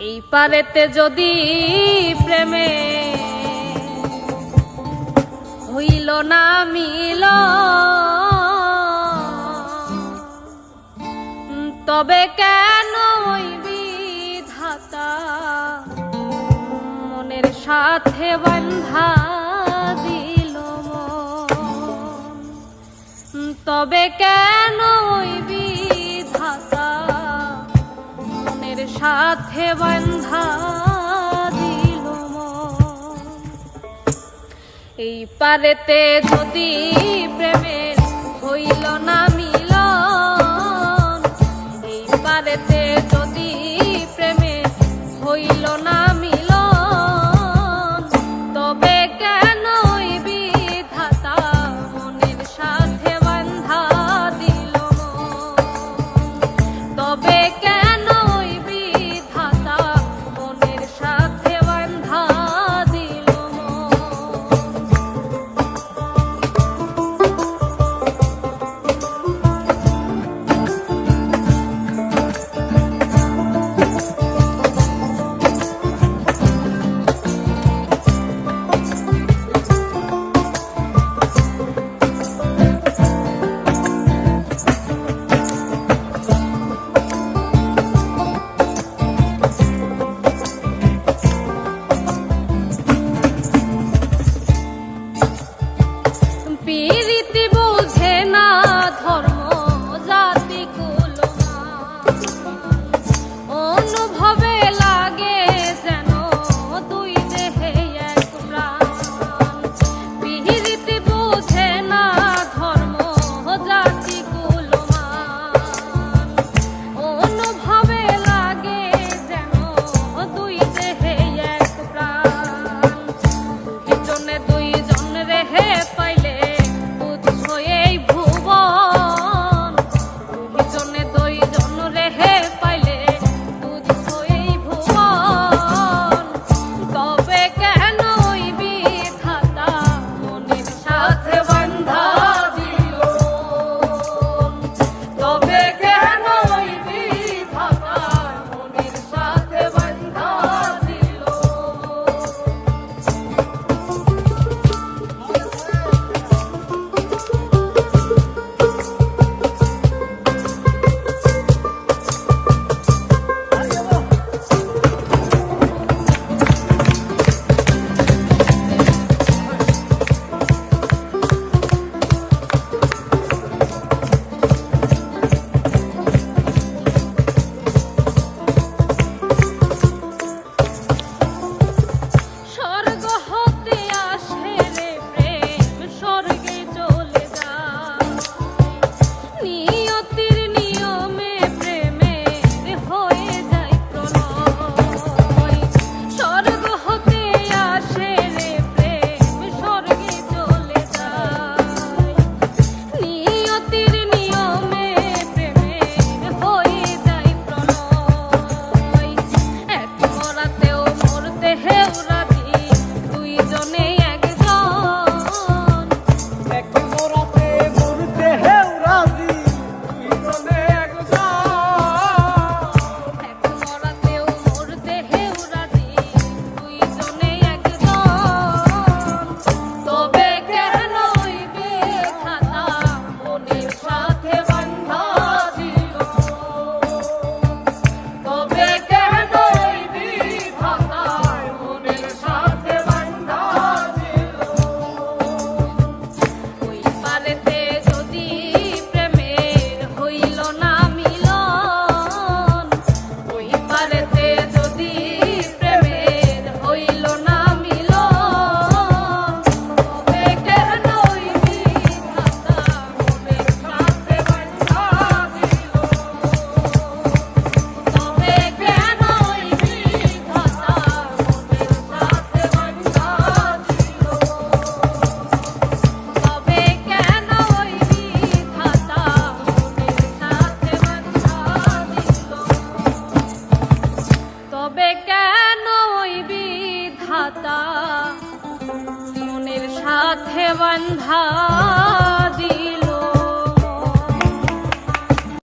এই পারেতে যদি প্রেমে হইল না মিল, তবে কেন ওই বিধাতা মনের সাথে বান্ধা দিল মন? তবে কেন ওই বিধাতা মনের সাথে বান্ধা দিল মন? এই পারেতে যদি প্রেমের হইল না মিলন, এই পারেতে যদি প্রেমের হইল না মিলন, তবে কেন ওই বিধাতা মনের সাথে বান্ধা দিল মন? তবে কেন ওই বিধাতা মনের সাথে বান্ধা দিল মন? পীরিতি বোঝে না ধর্ম জাতি কুলমান, অনুভবে লাগে যেন দুই দেহে এক প্রাণ। পীরিতি বোঝে না ধর্ম জাতি কুলমান, অনুভবে লাগে যেন দুই দেহে এক প্রাণ। দুইজনে দুইজন রেহে পাইলে এই ভুবন, দুইজনে দুইজন রেহে পাইলে বুঝছো এই ভুবন। তবে কেন ওই বিধাতা মনের সাথে বান্ধা দিল? তবে কেন ওই বিধাতা মনের সাথে বান্ধা দিল? স্বর্গ হতে আসে রে প্রেম, স্বর্গে চলে যায়। নিয়তির নিয়মে প্রেমের হয়ে যায় প্রণয়। স্বর্গ হতে আসে রে প্রেম, স্বর্গে চলে যায়। নিয়তির নিয়মে প্রেমের হয়ে যায় প্রণয়। এক মরাতেও মরতে হেউ রাজি দুইজনে একজন, এক মোরাতে মরতে হেউ রাজি দুইজনে একজন। এক মরাতেও মরতে হেউ রাজি দুইজনে একজন। তবে কেন ওই বিধাতা মনের সাথে বান্ধা দিল? তবে কেন ওই বিধাতা মনের সাথে বান্ধা দিল? ওই পারেতে যদি প্রেমের হইল না মিলন, ওই পারেতে যদি প্রেমের হইল না মিলন, তবে কেন ওই বিধাতা মনের সাথে বান্ধা দিল? তবে কেন ওই বিধাতা মনের সাথে বান্ধা দিল? তবে কেন ওই বিধাতা মনের সাথে বান্ধা দিল? তবে কেন ওই বিধাতা মনের সাথে বান্ধা